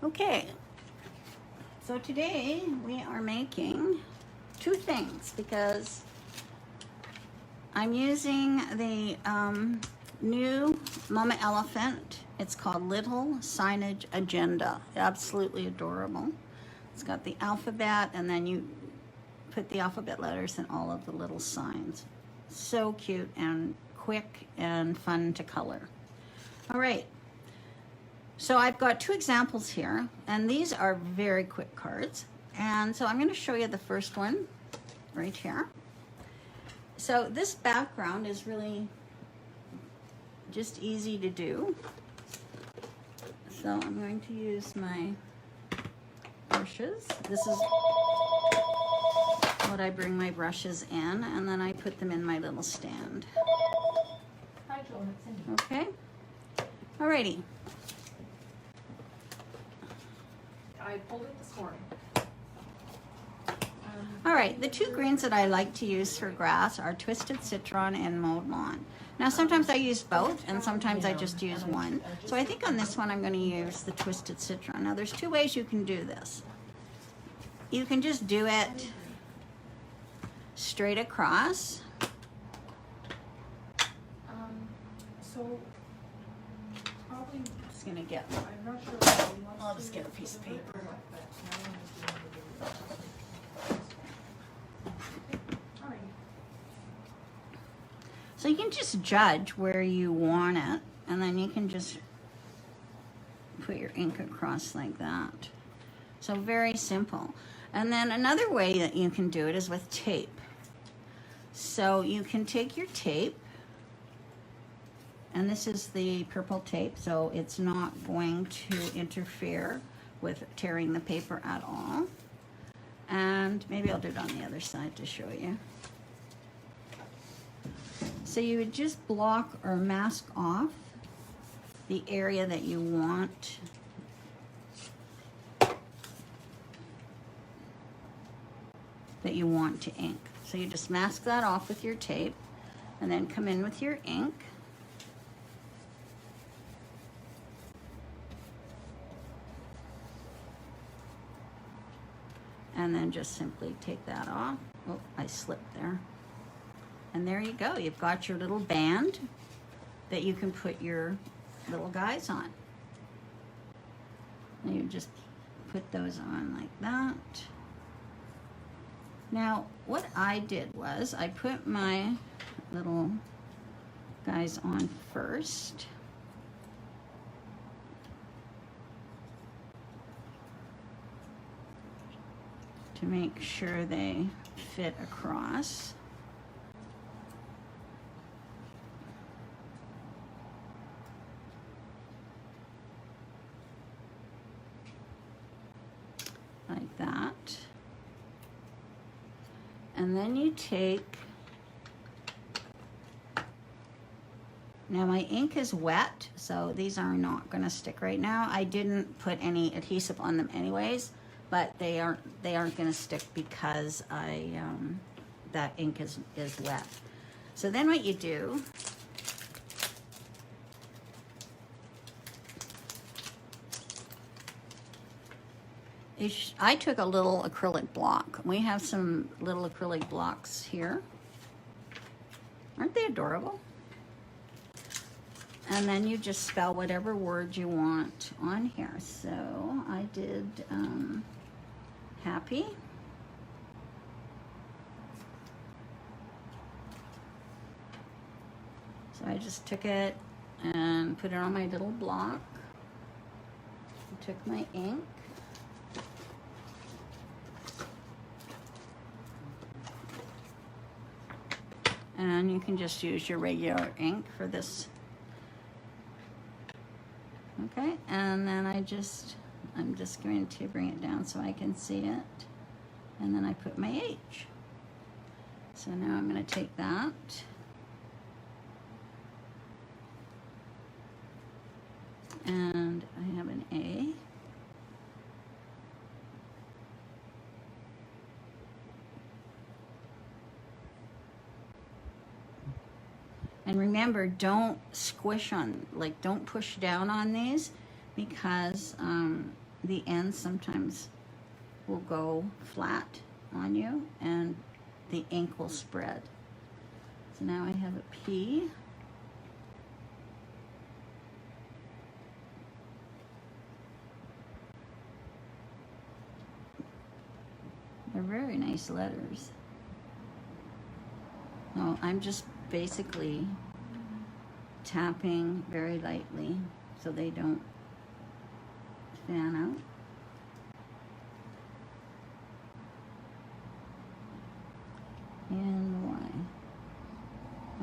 Okay, so today we are making two things because I'm using the new Mama Elephant. It's called Little Signage Agenda. Absolutely adorable. It's got the alphabet, and then you put the alphabet letters in all of the little signs. So cute and quick and fun to color. All right. So I've got two examples here, and these are very quick cards. And so I'm going to show you the first one right here. So this background is really just easy to do. So I'm going to use my brushes. This is what I bring my brushes in, and then I put them in my little stand. Hi, Joel. It's Cindy. Okay. Alrighty. I pulled it this morning. All right, the two greens that I like to use for grass are Twisted Citron and Mowed Lawn. Now sometimes I use both and sometimes I just use one. So I think on this one I'm going to use the Twisted Citron. Now there's two ways you can do this. You can just do it straight across. So probably Just going to get, I'm not sure. If he wants I'll to just get a piece of do it paper. or what, but now I'm just doing it. Alright. so you can just judge where you want it, and then you can just put your ink across like that. So very simple. And then another way that you can do it is with tape. So you can take your tape, and this is the purple tape, so it's not going to interfere with tearing the paper at all. And maybe I'll do it on the other side to show you. So you would just block or mask off the area that you want to ink. So you just mask that off with your tape and then come in with your ink. And then just simply take that off. Oh, I slipped there. And there you go. You've got your little band that you can put your little guys on. And you just put those on like that. Now, what I did was I put my little guys on first. To make sure they fit across. Like that. And then you take, now my ink is wet, so these are not gonna stick right now. I didn't put any adhesive on them anyways, but they aren't gonna stick because that ink is wet. So then what you do is I took a little acrylic block. We have some little acrylic blocks here. Aren't they adorable? And then you just spell whatever word you want on here. So I did happy. So I just took it and put it on my little block. I took my ink. And you can just use your regular ink for this. Okay, and then I'm just going to bring it down so I can see it. And then I put my H. So now I'm going to take that. And I have an A. And remember, don't squish on, like don't push down on these because the ends sometimes will go flat on you and the ink will spread. So now I have a P. They're very nice letters. No, I'm just basically tapping very lightly so they don't fan out. And Y.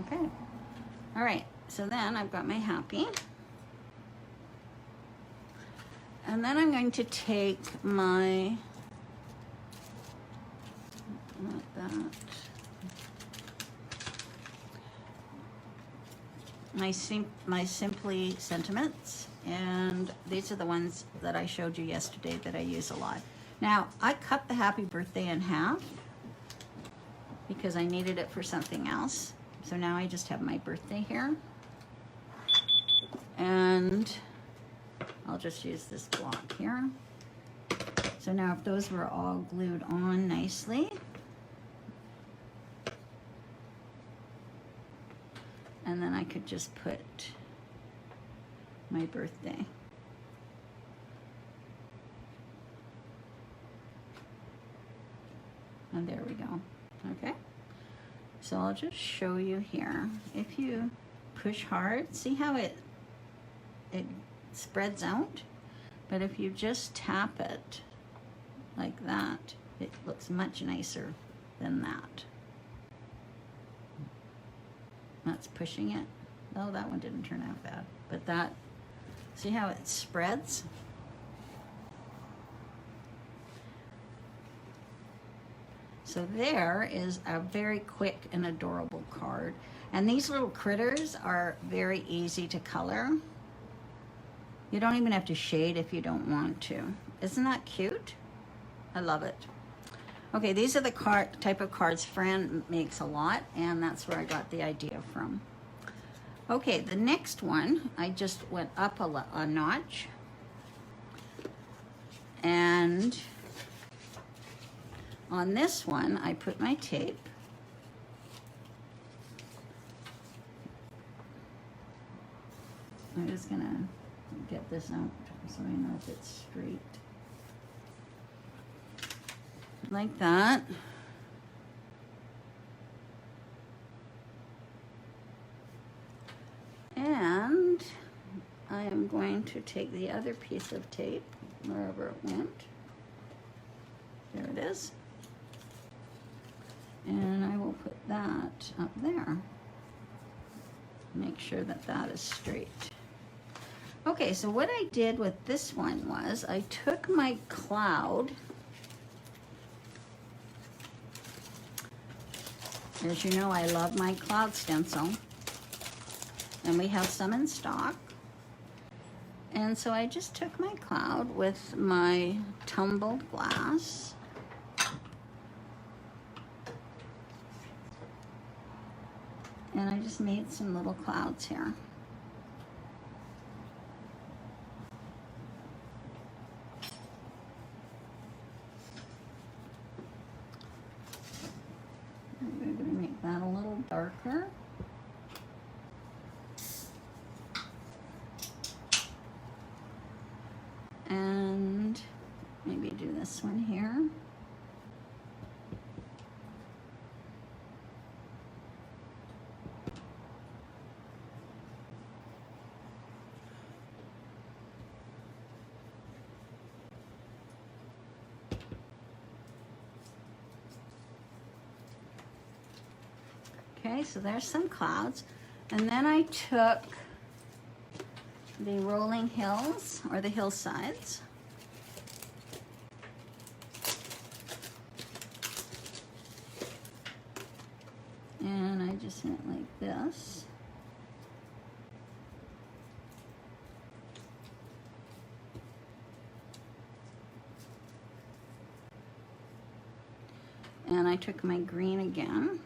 Okay. All right, so then I've got my happy. And then I'm going to take my, not that, my Simply Sentiments, and these are the ones that I showed you yesterday that I use a lot. Now, I cut the happy birthday in half because I needed it for something else. So now I just have my birthday here. And I'll just use this block here. So now if those were all glued on nicely, and then I could just put my birthday. And there we go. Okay. So I'll just show you here. If you push hard, see how it spreads out? But if you just tap it like that, it looks much nicer than that. That's pushing it. Oh, that one didn't turn out bad. But that, see how it spreads? So there is a very quick and adorable card. And these little critters are very easy to color. You don't even have to shade if you don't want to. Isn't that cute? I love it. Okay, these are the type of cards Fran makes a lot, and that's where I got the idea from. Okay, the next one, I just went up a notch. And on this one, I put my tape. I'm just gonna get this out so I know if it's straight. Like that. And I am going to take the other piece of tape, wherever it went. There it is. And I will put that up there. Make sure that that is straight. Okay, so what I did with this one was I took my cloud. As you know, I love my cloud stencil. And we have some in stock. And so I just took my cloud with my tumbled glass. And I just made some little clouds here. We're going to make that a little darker. And maybe do this one here. Okay, so there's some clouds. And then I took the rolling hills, or the hillsides. And I just went like this. And I took my green again.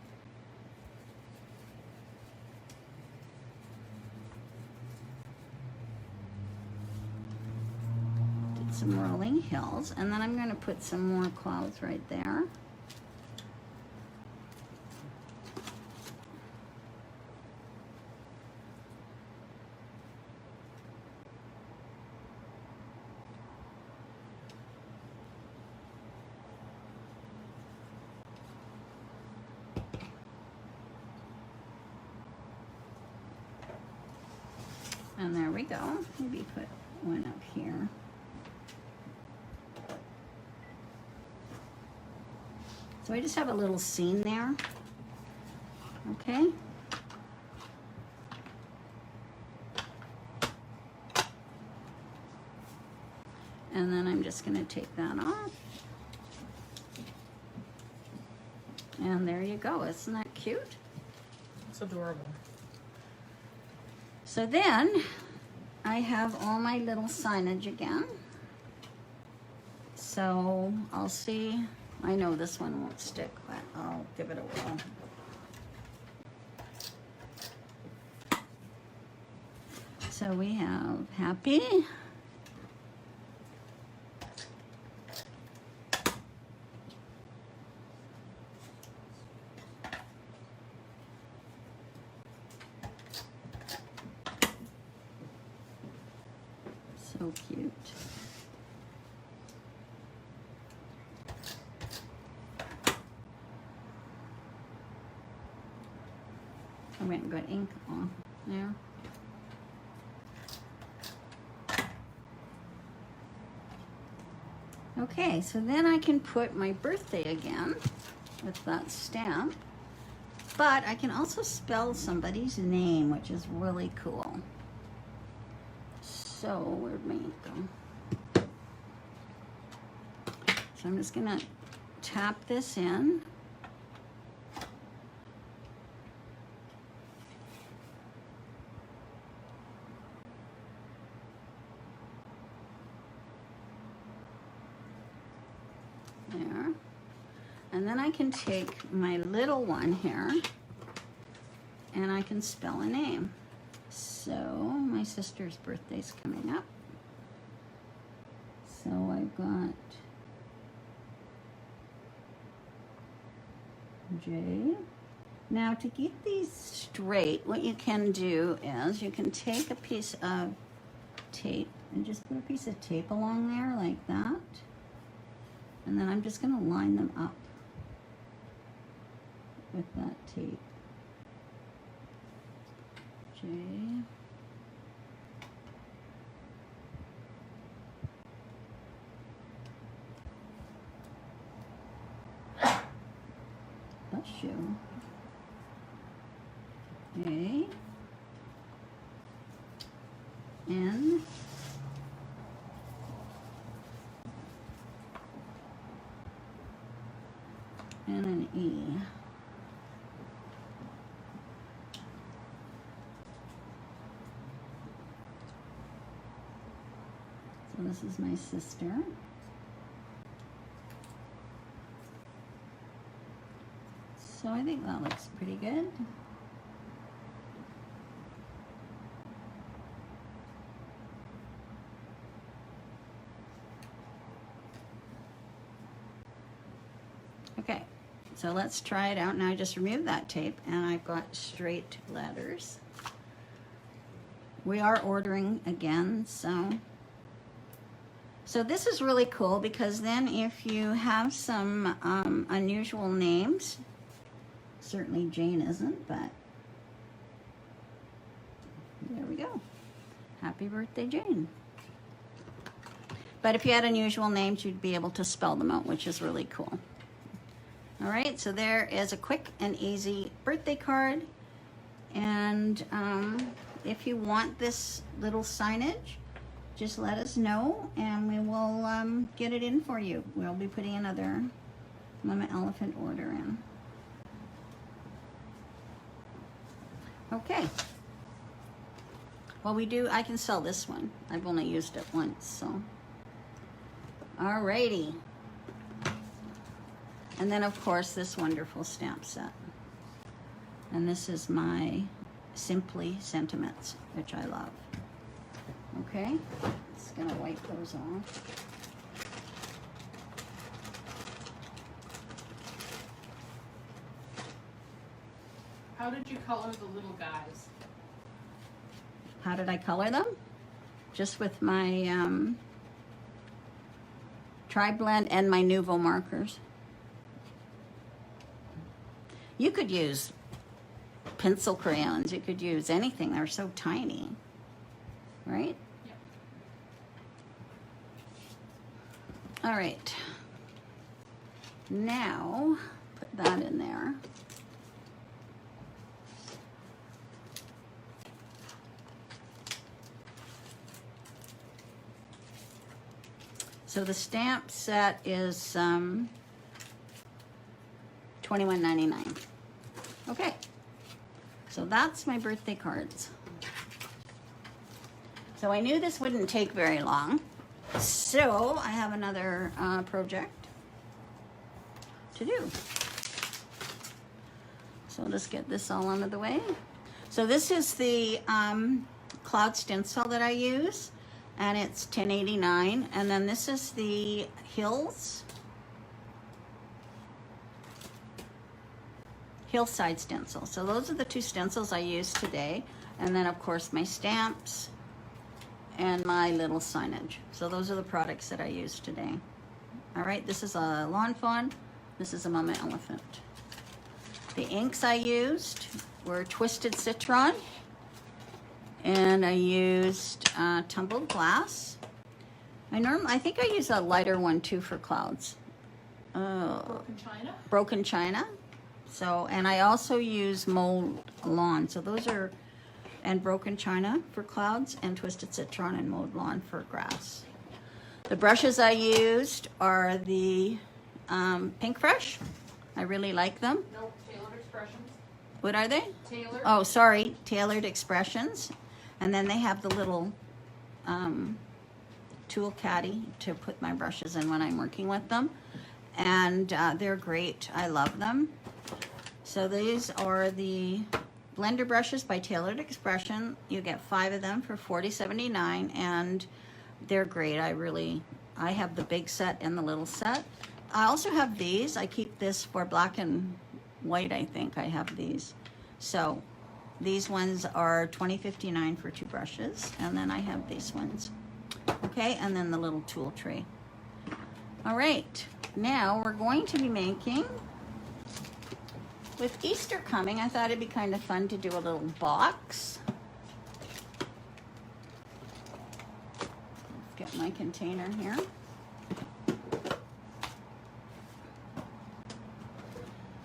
some rolling hills, and then I'm going to put some more clouds right there. And there we go. Maybe put one up here. So I just have a little scene there. Okay. And then I'm just going to take that off. And there you go. Isn't that cute? It's adorable. So then I have all my little signage again. So I'll see. I know this one won't stick, but I'll give it a whirl. So we have happy. So cute. I went and got ink on there. Okay, so then I can put my birthday again with that stamp. But I can also spell somebody's name, which is really cool. So where'd my ink go? So I'm just gonna tap this in. There. And then I can take my little one here and I can spell a name. So my sister's birthday's coming up. So I've got J. Now to keep these straight, what you can do is you can take a piece of tape and just put a piece of tape along there like that. And then I'm just going to line them up with that tape. J. Bless you. A. N. And an E. So this is my sister. So I think that looks pretty good. Okay, so let's try it out. Now I just removed that tape and I've got straight letters. We are ordering again, so this is really cool because then if you have some unusual names, certainly Jane isn't, but there we go. Happy birthday, Jane. But if you had unusual names, you'd be able to spell them out, which is really cool. All right, so there is a quick and easy birthday card. And if you want this little signage, just let us know and we will get it in for you. We'll be putting another Mama Elephant order in. Okay. Well, I can sell this one. I've only used it once, so. Alrighty. And then, of course, this wonderful stamp set. And this is my Simply Sentiments, which I love. Okay, just gonna wipe those off. How did you color the little guys? How did I color them? Just with my Tri-Blend and my Nuvo markers. You could use pencil crayons. You could use anything. They're so tiny, right? Yep. All right. Now, put that in there. So the stamp set is $21.99. Okay, so that's my birthday cards. So I knew this wouldn't take very long. So I have another project to do. So I'll just get this all out of the way. So this is the cloud stencil that I use, and it's $10.89. And then this is the Hillside stencil. So those are the two stencils I used today. And then of course my stamps and my little signage. So those are the products that I used today. All right, this is a lawn fawn. This is a mama elephant. The inks I used were Twisted Citron, and I used tumbled glass. I think I use a lighter one too for clouds. Broken china? Broken china. So, and I also use mold lawn. So those are, and broken china for clouds, and Twisted Citron and mold lawn for grass. The brushes I used are the Pink Fresh. I really like them. Nope, Tailored Expressions. What are they? Tailored. Oh, sorry, Tailored Expressions. And then they have the little tool caddy to put my brushes in when I'm working with them. And they're great. I love them. So these are the blender brushes by Tailored Expression. You get 5 of them for $40.79, and they're great. I have the big set and the little set. I also have these. I keep this for black and white, I think. I have these. So these ones are $20.59 for 2 brushes, and then I have these ones. Okay, and then the little tool tray. All right, now we're going to be making, with Easter coming, I thought it'd be kind of fun to do a little box. Let's get my container here.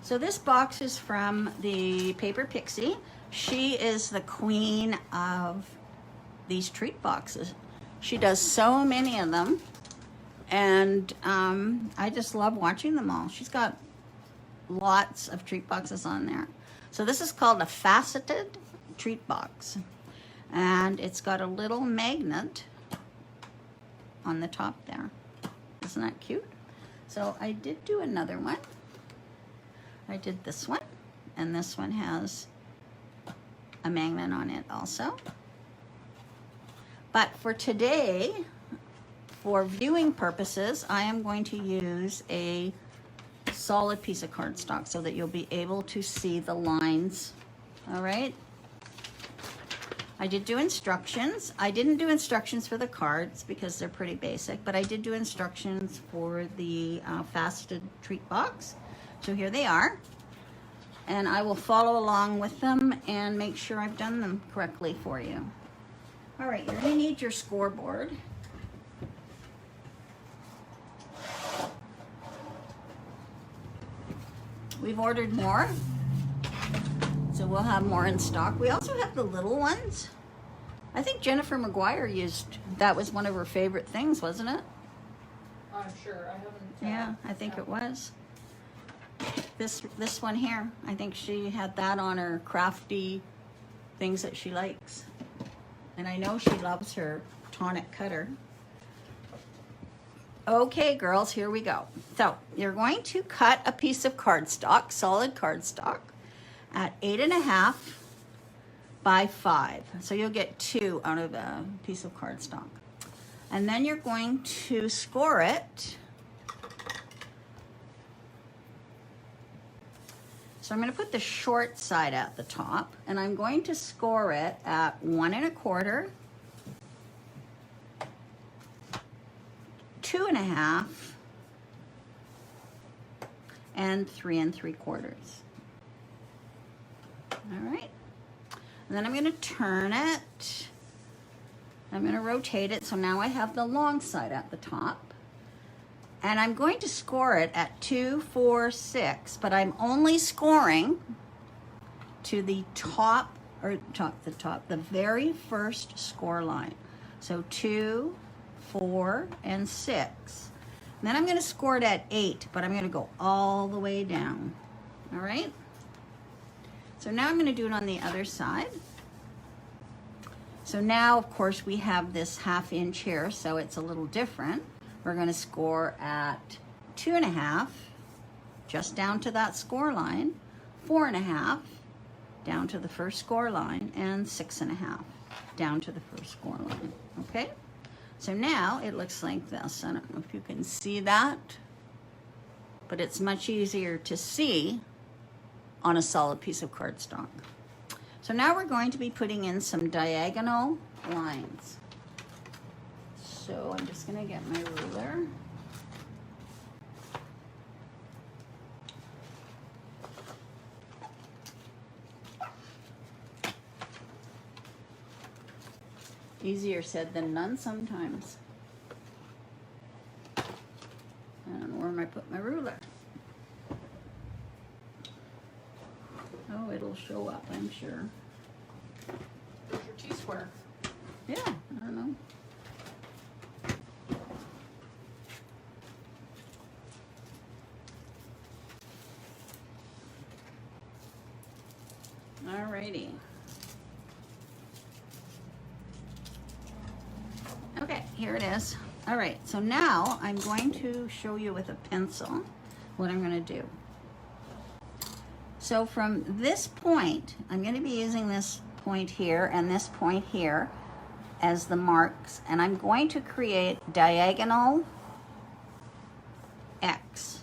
So this box is from the Paper Pixie. She is the queen of these treat boxes. She does so many of them, and I just love watching them all. She's got lots of treat boxes on there. So this is called a Faceted treat box, and it's got a little magnet on the top there. Isn't that cute? So I did do another one. I did this one, and this one has a magnet on it also. But for today, for viewing purposes, I am going to use a solid piece of cardstock so that you'll be able to see the lines. All right. I did do instructions. I didn't do instructions for the cards because they're pretty basic, but I did do instructions for the Faceted treat box. So here they are. And I will follow along with them and make sure I've done them correctly for you. All right, you're gonna need your scoreboard. We've ordered more, so we'll have more in stock. We also have the little ones. I think Jennifer McGuire that was one of her favorite things, wasn't it? I'm sure. I haven't. Yeah, I think it was. This one here, I think she had that on her crafty things that she likes. And I know she loves her tonic cutter. Okay, girls, here we go. So you're going to cut a piece of cardstock, solid cardstock, at 8.5 by 5. So you'll get 2 out of a piece of cardstock. And then you're going to score it. So I'm going to put the short side at the top, and I'm going to score it at 1 1/4, 2 1/2, and 3 3/4. All right. And then I'm going to turn it. I'm going to rotate it, so now I have the long side at the top. And I'm going to score it at 2, 4, 6, but I'm only scoring to the top, the very first score line. So 2, 4, and 6. And then I'm going to score it at 8, but I'm going to go all the way down. All right? So now I'm going to do it on the other side. So now, of course, we have this 1/2 inch here, so it's a little different. We're going to score at 2 1/2, just down to that score line, 4 1/2, down to the first score line, and 6 1/2, down to the first score line. Okay? So now it looks like this. I don't know if you can see that, but it's much easier to see on a solid piece of cardstock. So now we're going to be putting in some diagonal lines. So I'm just going to get my ruler. Easier said than done sometimes. I don't know where I put my ruler. Oh, it'll show up, I'm sure. Where's your T-square? Yeah, I don't know. Alrighty. Okay, here it is. All right, so now I'm going to show you with a pencil what I'm going to do. So from this point, I'm going to be using this point here and this point here as the marks, and I'm going to create diagonal X.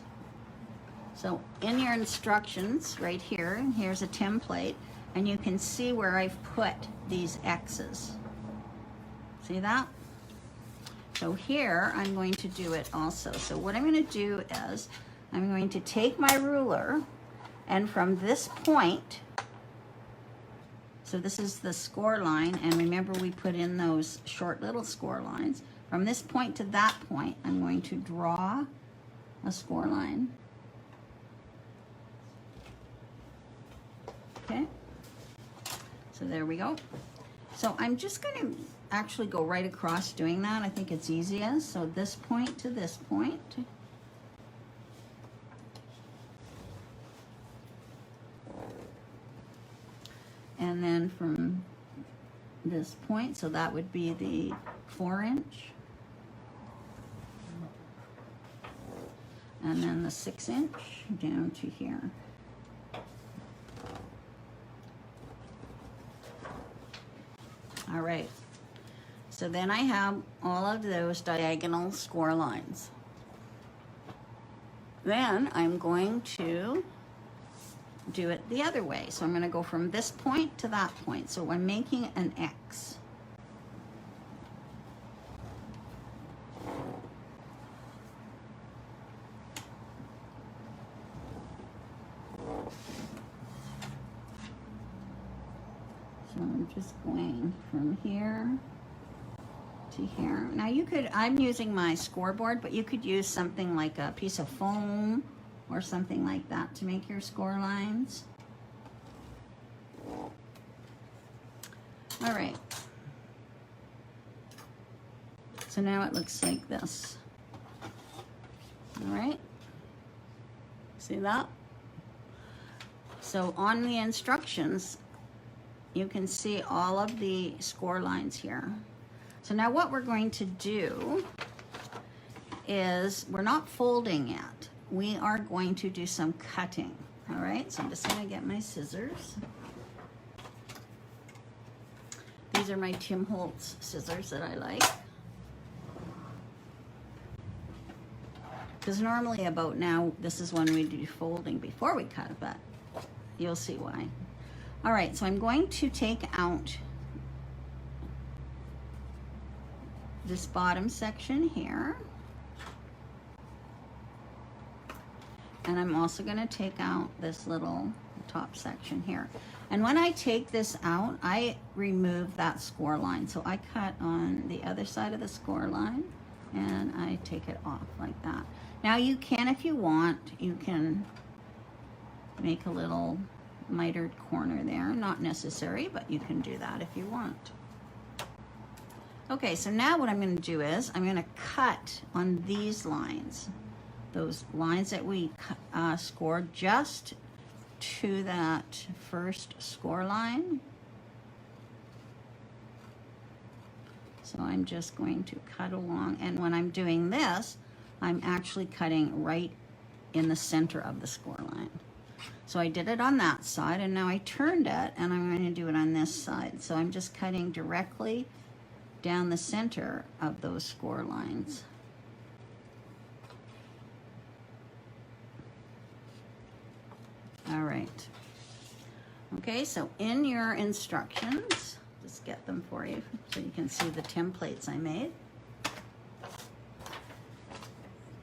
So in your instructions right here, here's a template, and you can see where I've put these X's. See that? So here I'm going to do it also. So what I'm going to do is I'm going to take my ruler, and from this point, so this is the score line, and remember we put in those short little score lines. From this point to that point, I'm going to draw a score line. Okay, so there we go. So I'm just going to actually go right across doing that. I think it's easiest. So this point to this point. And then from this point, so that would be the 4-inch. And then the 6-inch down to here. All right, so then I have all of those diagonal score lines. Then I'm going to do it the other way. So I'm going to go from this point to that point. So I'm making an X. So I'm just going from here to here. Now you could, I'm using my scoreboard, but you could use something like a piece of foam or something like that to make your score lines. All right. So now it looks like this. All right. See that? So on the instructions, you can see all of the score lines here. So now what we're going to do is, we're not folding yet. We are going to do some cutting. All right, so I'm just gonna get my scissors. These are my Tim Holtz scissors that I like. Because normally about now, this is when we do folding before we cut, but you'll see why. All right, so I'm going to take out this bottom section here. And I'm also going to take out this little top section here. And when I take this out, I remove that score line. So I cut on the other side of the score line and I take it off like that. Now you can, if you want, you can make a little mitered corner there. Not necessary, but you can do that if you want. Okay, so now what I'm going to do is I'm going to cut on these lines. Those lines that we scored just to that first score line. So I'm just going to cut along, and when I'm doing this, I'm actually cutting right in the center of the score line. So I did it on that side, and now I turned it, and I'm going to do it on this side. So I'm just cutting directly down the center of those score lines. All right. Okay, so in your instructions, just get them for you so you can see the templates I made.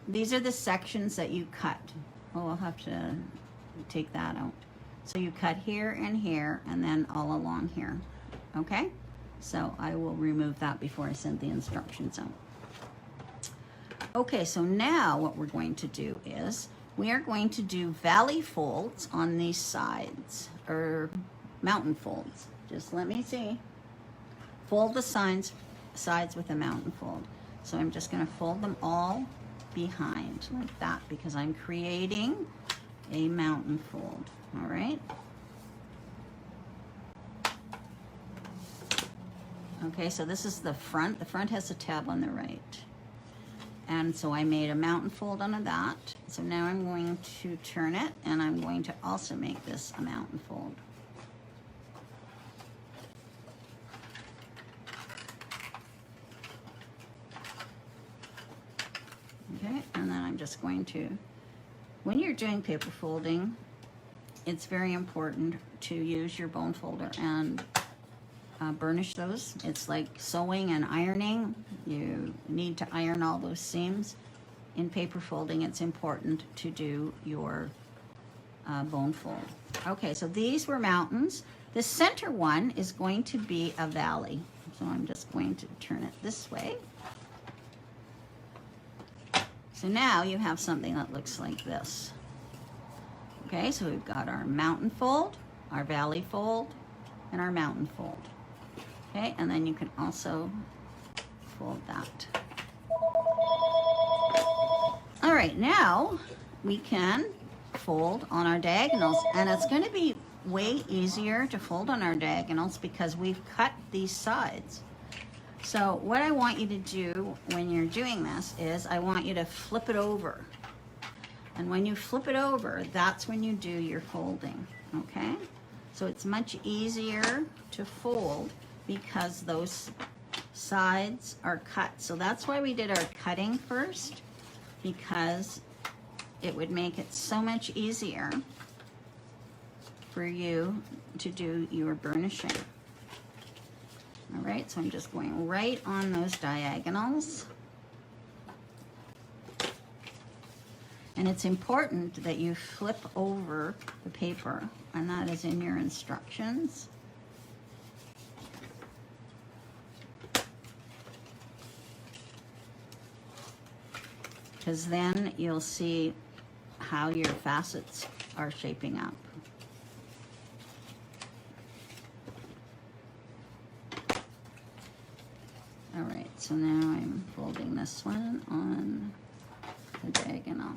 These are the sections that you cut. Oh, I'll have to take that out. So you cut here and then all along here. Okay? So I will remove that before I send the instructions out. Okay, so now what we're going to do is we are going to do valley folds on these sides, or mountain folds. Just let me see. Fold the sides with a mountain fold. So I'm just going to fold them all behind like that because I'm creating a mountain fold. All right. Okay, so this is the front. The front has a tab on the right. And so I made a mountain fold under that. So now I'm going to turn it, and I'm going to also make this a mountain fold. Okay, and then I'm just going to, when you're doing paper folding, it's very important to use your bone folder and burnish those. It's like sewing and ironing. You need to iron all those seams. In paper folding, it's important to do your bone fold. Okay, so these were mountains. The center one is going to be a valley. So I'm just going to turn it this way. So now you have something that looks like this. Okay, so we've got our mountain fold, our valley fold, and our mountain fold. Okay, and then you can also fold that. All right, now we can fold on our diagonals, and it's going to be way easier to fold on our diagonals because we've cut these sides. So what I want you to do when you're doing this is I want you to flip it over. And when you flip it over, that's when you do your folding, okay? So it's much easier to fold because those sides are cut. So that's why we did our cutting first, because it would make it so much easier for you to do your burnishing. All right, so I'm just going right on those diagonals. And it's important that you flip over the paper, and that is in your instructions. Because then you'll see how your facets are shaping up. All right, so now I'm folding this one on the diagonal.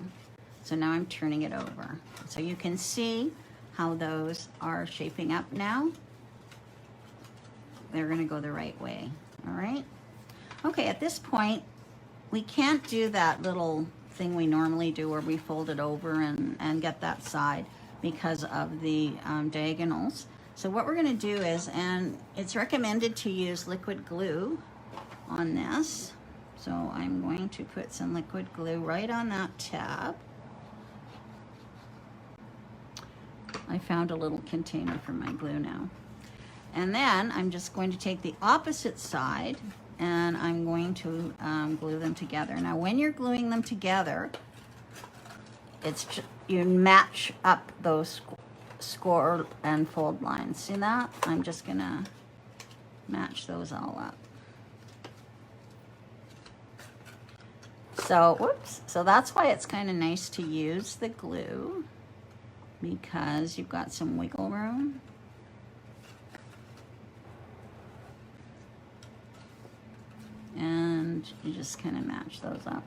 So now I'm turning it over. So you can see how those are shaping up now. They're gonna go the right way, all right? Okay, at this point, we can't do that little thing we normally do where we fold it over and get that side because of the diagonals. So what we're going to do is, and it's recommended to use liquid glue on this. So I'm going to put some liquid glue right on that tab. I found a little container for my glue now. And then I'm just going to take the opposite side and I'm going to glue them together. Now when you're gluing them together, you match up those score and fold lines. See that? I'm just gonna match those all up. So, whoops. So that's why it's kind of nice to use the glue, because you've got some wiggle room. And you just kind of match those up.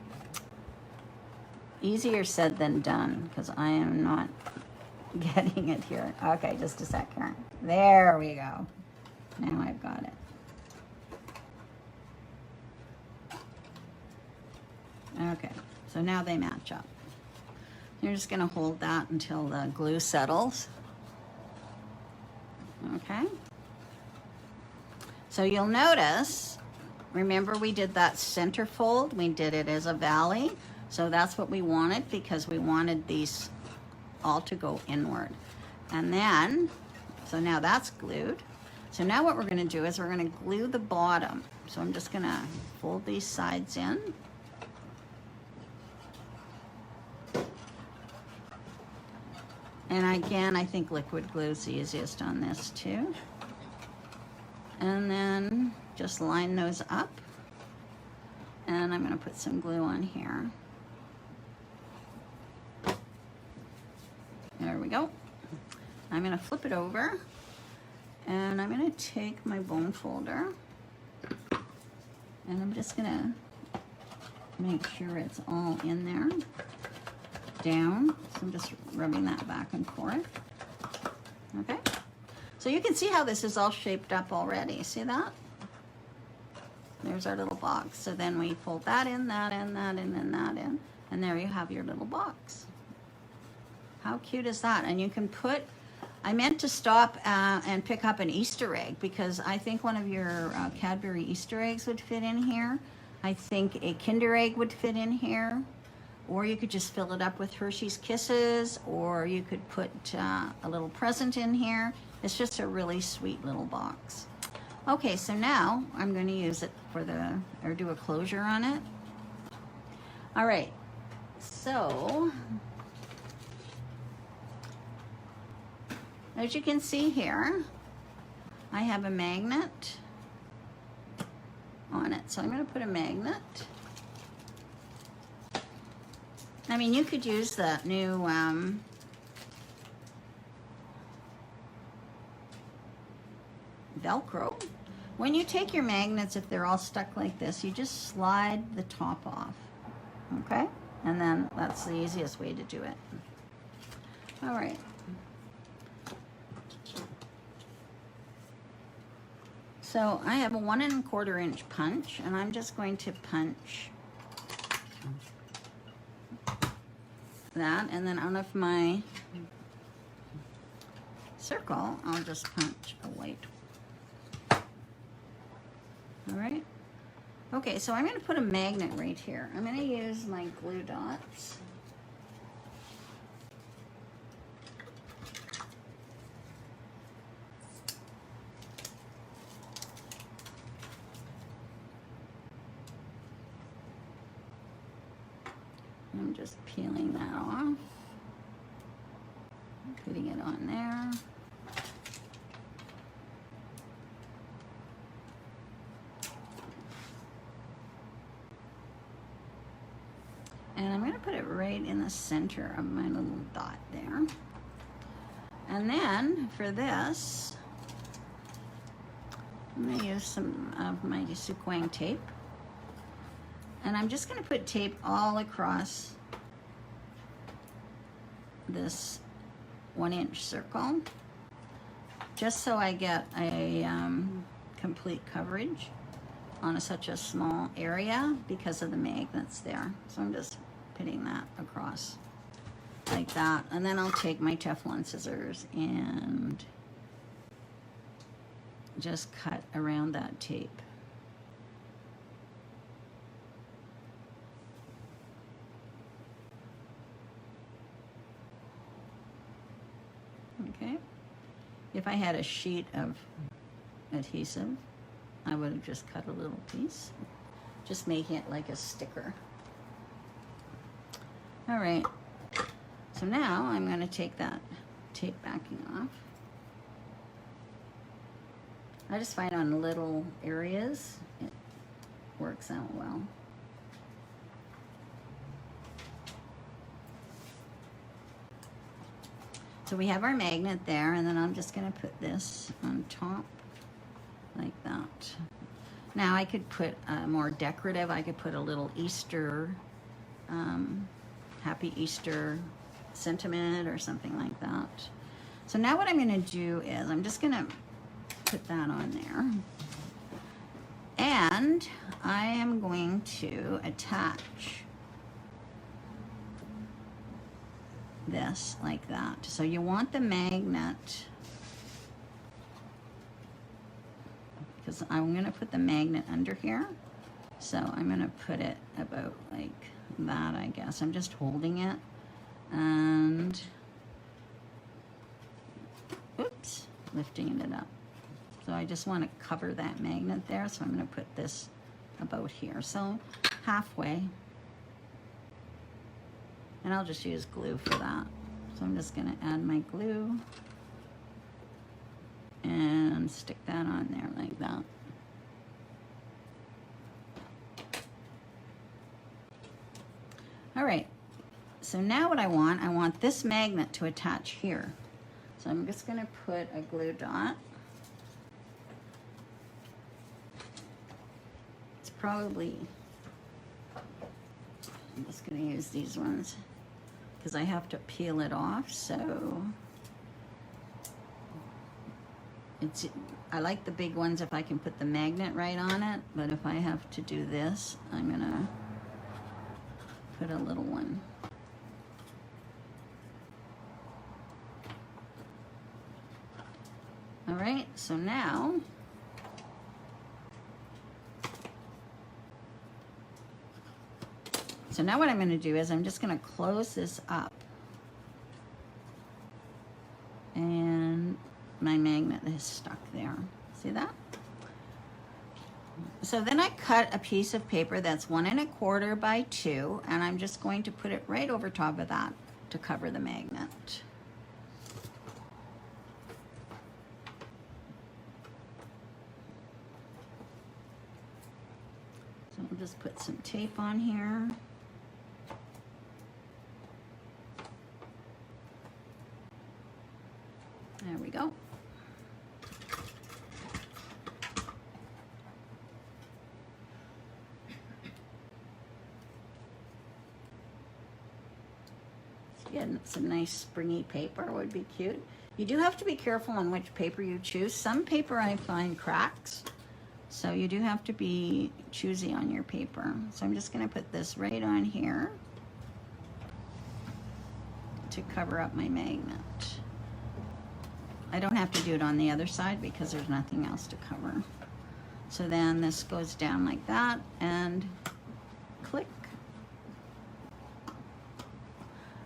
Easier said than done, because I am not getting it here. Okay, just a sec, Karen. There we go. Now I've got it. Okay, so now they match up. You're just gonna hold that until the glue settles. Okay. So you'll notice, remember we did that center fold? We did it as a valley. So that's what we wanted, because we wanted these all to go inward. And then, so now that's glued. So now what we're gonna do is we're gonna glue the bottom. So I'm just gonna fold these sides in. And again, I think liquid glue is the easiest on this too. And then just line those up. And I'm gonna put some glue on here. There we go. I'm gonna flip it over and I'm gonna take my bone folder and I'm just gonna make sure it's all in there, down. So I'm just rubbing that back and forth. Okay. So you can see how this is all shaped up already. See that? There's our little box. So then we fold that in, that in, that in, and that in. And there you have your little box. How cute is that? And you can put, I meant to stop and pick up an Easter egg, because I think one of your Cadbury Easter eggs would fit in here. I think a Kinder egg would fit in here. Or you could just fill it up with Hershey's Kisses, or you could put a little present in here. It's just a really sweet little box. Okay, so now I'm going to use it for or do a closure on it. All right, so as you can see here, I have a magnet on it. So I'm going to put a magnet. I mean, you could use the new Velcro. When you take your magnets, if they're all stuck like this, you just slide the top off, okay? And then that's the easiest way to do it. All right. So I have a 1 1/4 inch punch, and I'm just going to punch that, and then out of my circle, I'll just punch a white. All right. Okay, so I'm going to put a magnet right here. I'm going to use my glue dots. I'm just peeling that off, putting it on there. And I'm going to put it right in the center of my little dot there. And then for this, I'm going to use some of my Suquang tape. And I'm just going to put tape all across this 1 inch circle, just so I get a complete coverage on such a small area because of the magnets there. So I'm just putting that across like that. And then I'll take my Teflon scissors and just cut around that tape. Okay. If I had a sheet of adhesive, I would have just cut a little piece, just making it like a sticker. All right, so now I'm going to take that tape backing off. I just find on little areas it works out well. So we have our magnet there, and then I'm just going to put this on top like that. Now I could put more decorative. I could put a little Easter, Happy Easter sentiment or something like that. So now what I'm going to do is I'm just going to put that on there. And I am going to attach this like that. So you want the magnet, because I'm going to put the magnet under here. So I'm going to put it about like that, I guess. I'm just holding it and, oops, lifting it up. So I just want to cover that magnet there. So I'm going to put this about here. So halfway. And I'll just use glue for that. So I'm just going to add my glue and stick that on there like that. All right, so now what I want this magnet to attach here. So I'm just going to put a glue dot. It's probably, I'm just going to use these ones because I have to peel it off, so I like the big ones if I can put the magnet right on it, but if I have to do this, I'm gonna put a little one. All right, so now what I'm gonna do is I'm just gonna close this up, and my magnet is stuck there. See that? So then I cut a piece of paper that's 1 1/4 by 2, and I'm just going to put it right over top of that to cover the magnet. So I'll just put some tape on here. There we go. Getting some nice springy paper would be cute. You do have to be careful on which paper you choose. Some paper I find cracks, so you do have to be choosy on your paper. So I'm just going to put this right on here to cover up my magnet. I don't have to do it on the other side because there's nothing else to cover. So then this goes down like that and click.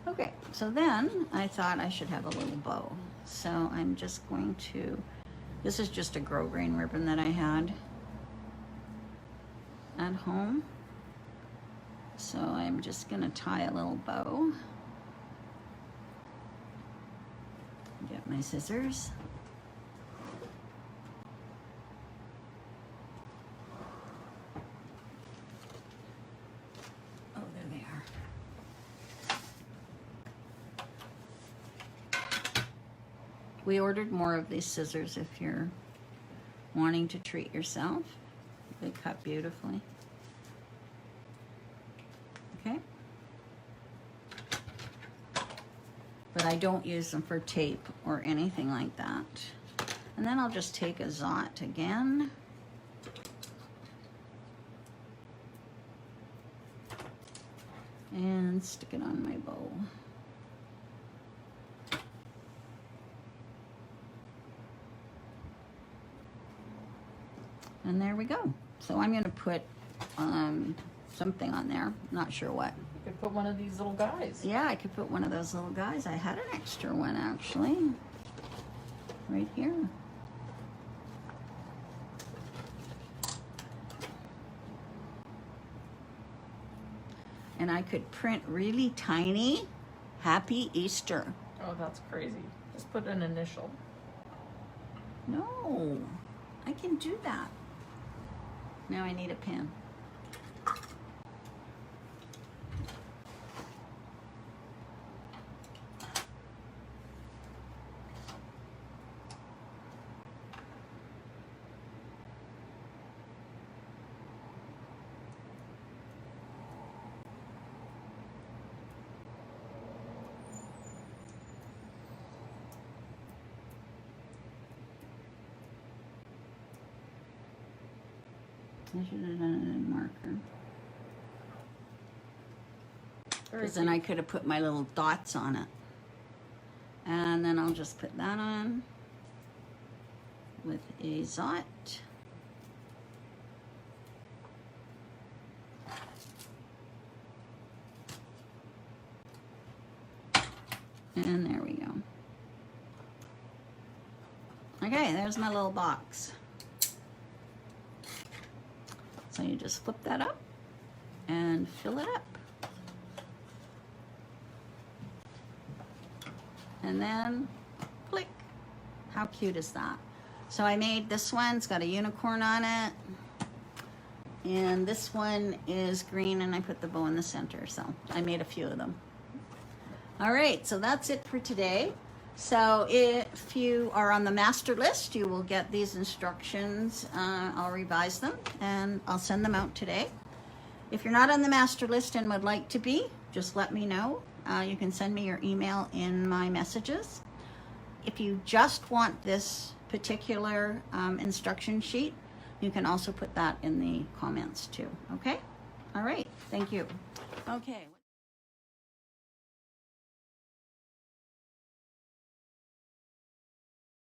Okay, so then I thought I should have a little bow. So I'm just going to, this is just a grosgrain ribbon that I had at home. So I'm just gonna tie a little bow. Get my scissors. Oh, there they are. We ordered more of these scissors if you're wanting to treat yourself. They cut beautifully. Okay. But I don't use them for tape or anything like that. And then I'll just take a Zot again. And stick it on my bow. And there we go. So I'm gonna put something on there, not sure what. You could put one of these little guys. Yeah, I could put one of those little guys. I had an extra one actually, right here. And I could print really tiny, Happy Easter. Oh, that's crazy. Just put an initial. No, I can do that. Now I need a pen. I should have done it in marker. Because then I could have put my little dots on it. And then I'll just put that on with a Zot. And there we go. Okay, there's my little box. So you just flip that up and fill it up. And then click. How cute is that? So I made this one, it's got a unicorn on it. And this one is green and I put the bow in the center. So I made a few of them. All right, so that's it for today. So if you are on the master list, you will get these instructions. I'll revise them and I'll send them out today. If you're not on the master list and would like to be, just let me know. You can send me your email in my messages. If you just want this particular instruction sheet, you can also put that in the comments too, okay? All right, thank you. Okay.